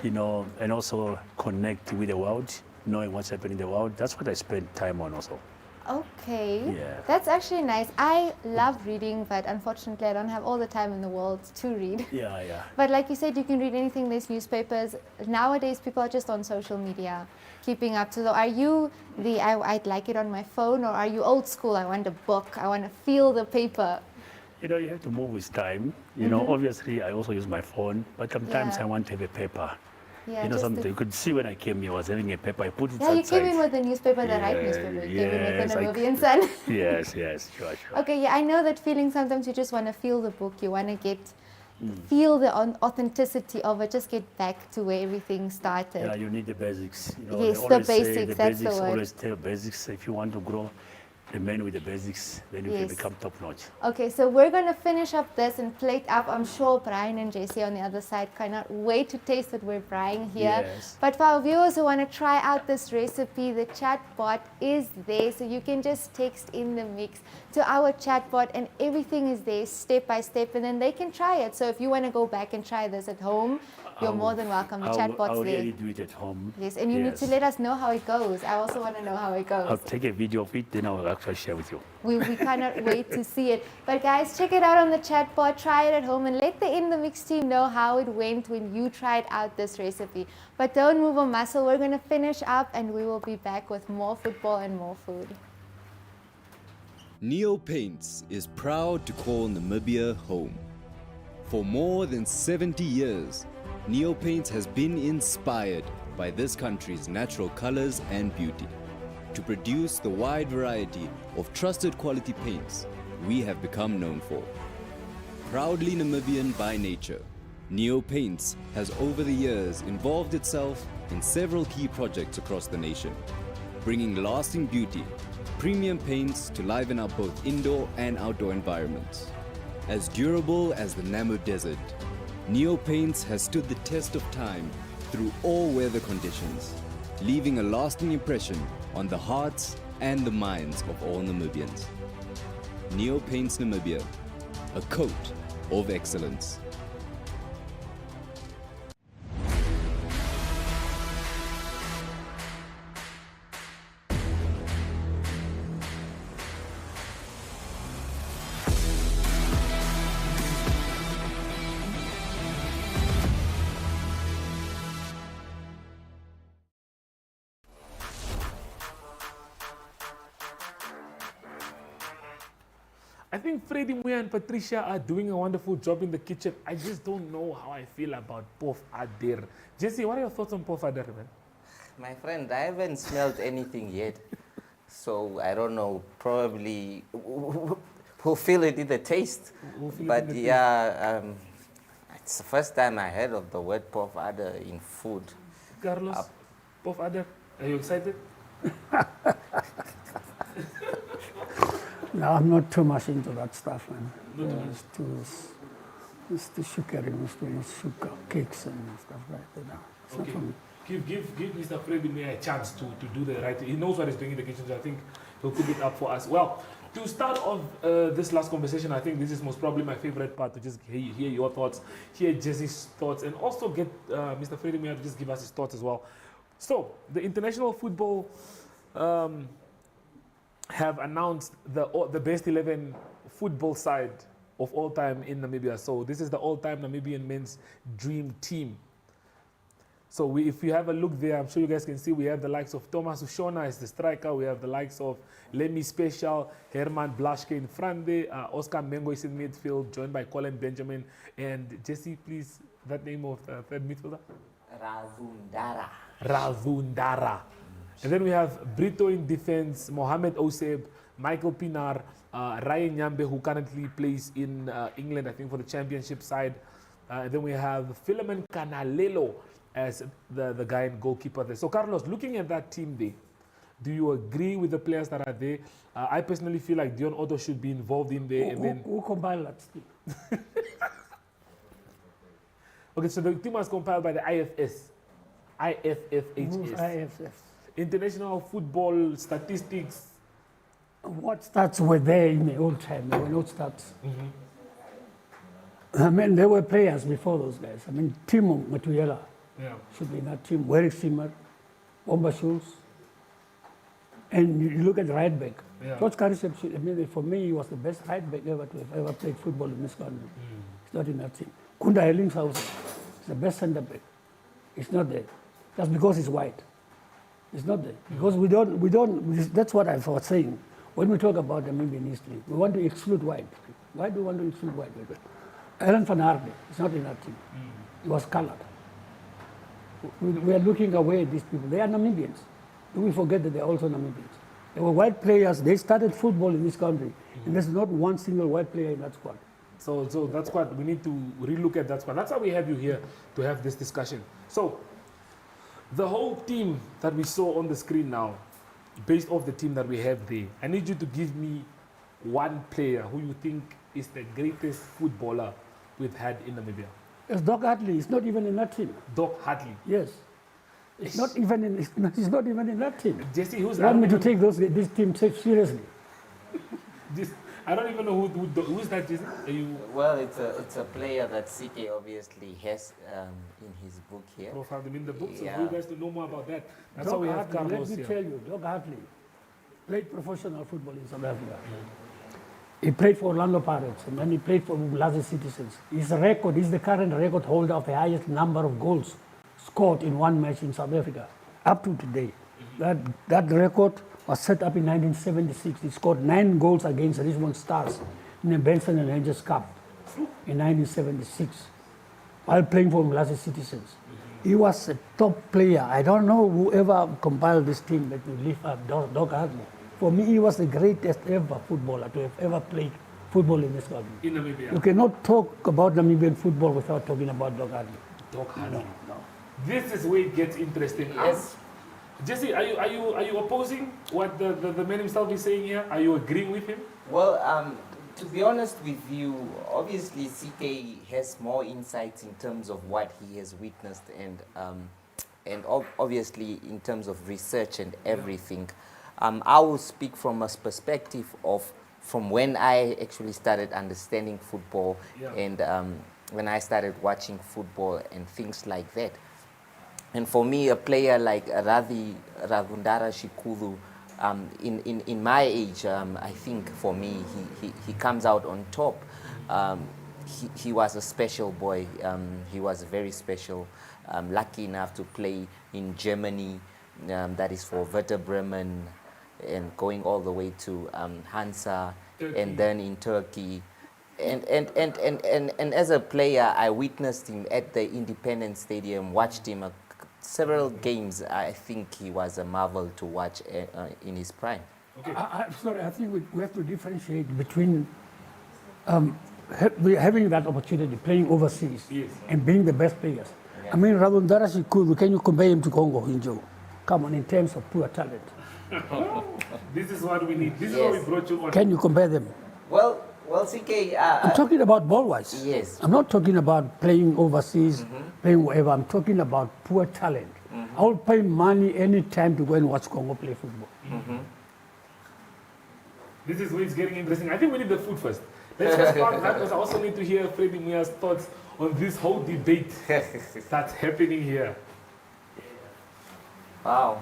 you know, and also connect with the world, knowing what's happening in the world. That's what I spend time on also. Okay. Yeah. That's actually nice. I love reading, but unfortunately I don't have all the time in the world to read. Yeah, yeah. But like you said, you can read anything. There's newspapers. Nowadays, people are just on social media, keeping up to the... Are you the, I'd like it on my phone, or are you old school? I want a book. I want to feel the paper. You know, you have to move with time. You know, obviously I also use my phone, but sometimes I want to have a paper. Yeah, you know, something you could see when I came here, I was having a paper. I put it Yeah, you outside. came in with a newspaper, the right newspaper. You came in with the I- Namibian Sun. Yes, yes, sure. Okay, yeah, I know that feeling. Sometimes you just want to feel the book. You want to feel the authenticity of it. Just get back to where everything started. Yeah, you need the basics. You know, Yes, they the always say basics, the that's the basics, word. always tell basics if you want to grow. remain with the basics, then you can Yes. become top notch. Okay, so we're going to finish up this and plate up. I'm sure Brian and JC on the other side cannot wait to taste what we're frying here. Yes. But for our viewers who want to try out this recipe, the chatbot is there. So you can just text in the mix to our chatbot and everything is there step by step and then they can try it. So if you want to go back and try this at home, you're more than welcome. The chatbot's I'll there. really do it at home. Yes, and you need to let us know how it goes. I also want to know how it goes. I'll take a video of it, then I'll actually share with you. We cannot wait to see it. But guys, check it out on the chatbot, try it at home, and let the In The Mix team know how it went when you tried out this recipe. But don't move a muscle. We're going to finish up and we will be back with more football and more food. Neo Paints is proud to call Namibia home. For more than 70 years, Neo Paints has been inspired by this country's natural colors and beauty to produce the wide variety of trusted quality paints we have become known for. Proudly Namibian by nature, Neo Paints has over the years involved itself in several key projects across the nation, bringing lasting beauty, premium paints to liven up both indoor and outdoor environments. As durable as the Namib Desert, Neo Paints has stood the test of time through all weather conditions, leaving a lasting impression on the hearts and the minds of all Namibians. Neo Paints Namibia, a coat of excellence. I think Freddie Moya and Patricia are doing a wonderful job in the kitchen. I just don't know how I feel about Pof Ader. Jesse, what are your thoughts on Pof Ader, man? My friend, I haven't smelled anything yet. So I don't know, probably we'll feel it in the taste. But yeah, it's the first time I heard of the word Pof Ader in food. Carlos, Pof Ader, are you excited? No, I'm not too much into that stuff, man. Not too much. It's too sugary, it's too much sugar, cakes and stuff like that. No, it's not for me. Give Mr. Freddie Moya a chance to do the right thing. He knows what he's doing in the kitchen, so I think he'll cook it up for us. Well, to start off this last conversation, I think this is most probably my favorite part, to just hear your thoughts, hear Jesse's thoughts, and also get Mr. Freddie Moya to just give us his thoughts as well. So, the international football have announced the best 11 football side of all time in Namibia. So this is the all-time Namibian men's dream team. So if you have a look there, I'm sure you guys can see we have the likes of Thomas Ushona as the striker. We have the likes of Lemmy Special, Herman Blaschke in front there, Oscar Mengo is in midfield, joined by Colin Benjamin. And Jesse, please, that name of the third midfielder? Ravundara. And then we have Brito in defense, Mohamed Oseb, Michael Pinar, Ryan Nyambe, who currently plays in England, I think, for the championship side. And then we have Philemon Canalelo as the guy in goalkeeper there. So, Carlos, looking at that team there, do you agree with the players that are there? I personally feel like Dion Otto should be involved in there. Who compiled that team? Okay, so the team was compiled by the IFS. IFFHS. IFF. International Football Statistics. What stats were there in the old time? There were no stats. I mean, there were players before those guys. I mean, Timo Matuyela should be in that team. Warwick Simmer, Bomba Schulz. And you look at right back. George Karisep, I mean, for me, he was the best right back ever to have ever played football in this country. He's not in that team. Kunda Hellingshausen is the best centre back. He's not there. That's because he's white. It's not there. Because we don't, that's what I was saying. When we talk about Namibian history, we want to exclude white. Why do we want to exclude white people? Alan van Aarde is not in that team. He was colored. We are looking away at these people. They are Namibians. Do we forget that they're also Namibians? They were white players. They started football in this country. And there's not one single white player in that squad. So that's what we need to relook at that squad. That's why we have you here, to have this discussion. So the whole team that we saw on the screen now, based off the team that we have there, I need you to give me one player who you think is the greatest footballer we've had in Namibia. It's Doc Hartley. It's not even in that team. Doc Hartley. Yes. It's not even in. It's not even in that team. Jesse, who's You want me to take this team seriously? I don't even know who's that, Jesse. Well, it's a player that CK obviously has in his book here. Profile them in the book, so Yeah. for you guys to know more about that. That's Doc why we have Hartley, Carlos let me here. tell you, Doc Hartley played professional football in South Africa. He played for Orlando Pirates and then he played for 𝐟𝐨𝐶𝐭𝐲 Citizens. His record is the current record holder of the highest number of goals scored in one match in South Africa up to today. That record was set up in 1976. He scored 9 goals against Richmond Stars in the Benson and Hedges Cup in 1976 while playing for 𝐟𝐨𝐶𝐿 Citizens. He was a top player. I don't know whoever compiled this team that will lift up Doc Hartley. For me, he was the greatest ever footballer to have ever played football in this country. In Namibia. You cannot talk about Namibian football without talking about Doc Hartley. Doc Hartley. No. This is where it gets interesting. Yes. Jesse, are you opposing what the man himself is saying here? Are you agreeing with him? Well, to be honest with you, obviously CK has more insights in terms of what he has witnessed and obviously in terms of research and everything. I will speak from a perspective of from when I actually started understanding football and when I started watching football and things like that. And for me, a player like Ravundara Shikulu, in my age, I think for me, he comes out on top. He was a special boy. He was very special. Lucky enough to play in Germany, that is for Werder Bremen, and going all the way to Hansa, and then in Turkey. And as a player, I witnessed him at the Independence Stadium, watched him several games. I think he was a marvel to watch in his prime. Okay. I'm sorry, I think we have to differentiate between having that opportunity, playing overseas, and being the best players. Yeah. I mean, Ravundara Shikulu, can you compare him to Congo Hinjo? Come on, in terms of pure talent. This is what we need. This is what we brought you on. Can you compare them? Well, CK... I'm talking about ball-wise. Yes. I'm not talking about playing overseas, playing wherever. I'm talking about pure talent. I will pay money any time to go and watch Congo play football. This is where it's getting interesting. I think we need the food first. Let's just start that because I also need to hear Freddie Mia's thoughts on this whole debate that's happening here. Wow.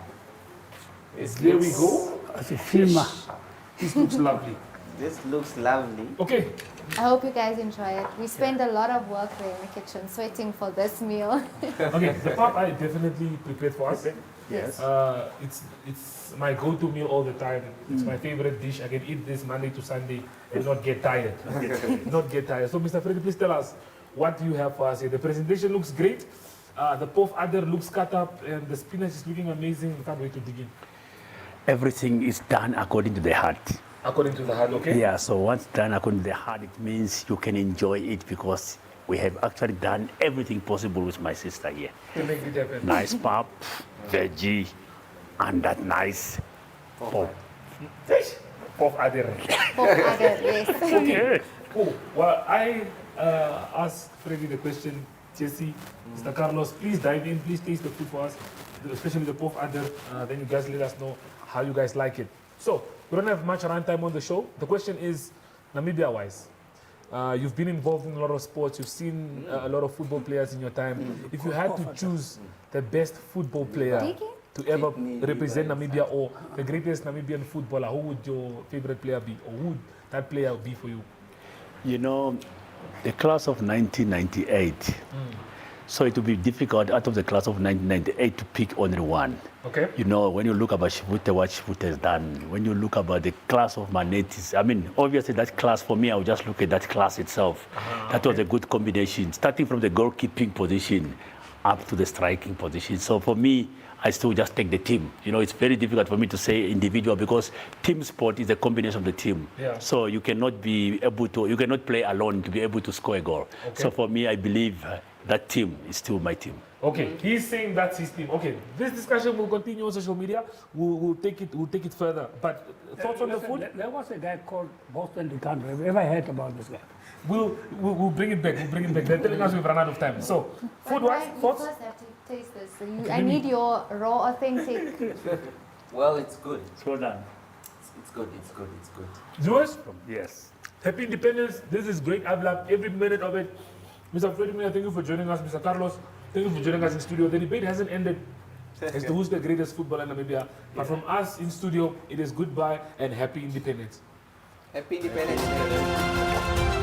There we go. As a filmer. This looks lovely. This looks lovely. Okay. I hope you guys enjoy it. We spend a lot of work there in the kitchen, sweating for this meal. Okay, the pap I definitely prepared for us. Yes. It's my go-to meal all the time. It's my favorite dish. I can eat this Monday to Sunday and not get tired. Not get tired. So, Mr. Freddy, please tell us what you have for us here. The presentation looks great. The pof adder looks cut up, and the spinach is looking amazing. We can't wait to dig in. Everything is done according to the heart. According to the heart, okay? Yeah, so once done according to the heart, it means you can enjoy it because we have actually done everything possible with my sister here. To make it happen. Nice pap, veggie, and that nice pop. Pof adder. Pof adder, yes. Okay, cool. Well, I asked Freddy the question, Jesse, Mr. Carlos, please dive in, please taste the food for us, especially the pof adder. Then you guys let us know how you guys like it. So, we don't have much runtime on the show. The question is, Namibia-wise, you've been involved in a lot of sports. You've seen a lot of football players in your time. If you had to choose the best football player to ever represent Namibia or the greatest Namibian footballer, who would your favorite player be? Or who would that player be for you? You know, the class of 1998. So it would be difficult out of the class of 1998 to pick only one. Okay. You know, when you look about Shivute, what Shivute has done, when you look about the class of Manetis, I mean, obviously that class, for me, I would just look at that class itself. That was a good combination, starting from the goalkeeping position up to the striking position. So for me, I still just take the team. You know, it's very difficult for me to say individual because team sport is a combination of the team. Yeah. So you cannot be able to, you cannot play alone to be able to score a goal. Okay. So for me, I believe that team is still my team. Okay, he's saying that's his team. Okay, this discussion will continue on social media. We'll take it further. But thoughts on the food? There was a guy called Boston the country. Have you ever heard about this guy? We'll bring it back. We'll bring it back. They're telling us we've run out of time. So, food-wise, You thoughts? first have to taste this. So I need your raw, authentic. Well, it's good. It's well done. It's good. It's good. It's good. Viewers, Yes. happy Independence. This is great. I've loved every minute of it. Mr. Freddie Miller, thank you for joining us. Mr. Carlos, thank you for joining us in studio. The debate hasn't ended as to who's the greatest footballer in Namibia. But from us in studio, it is goodbye and happy Independence. Happy Independence.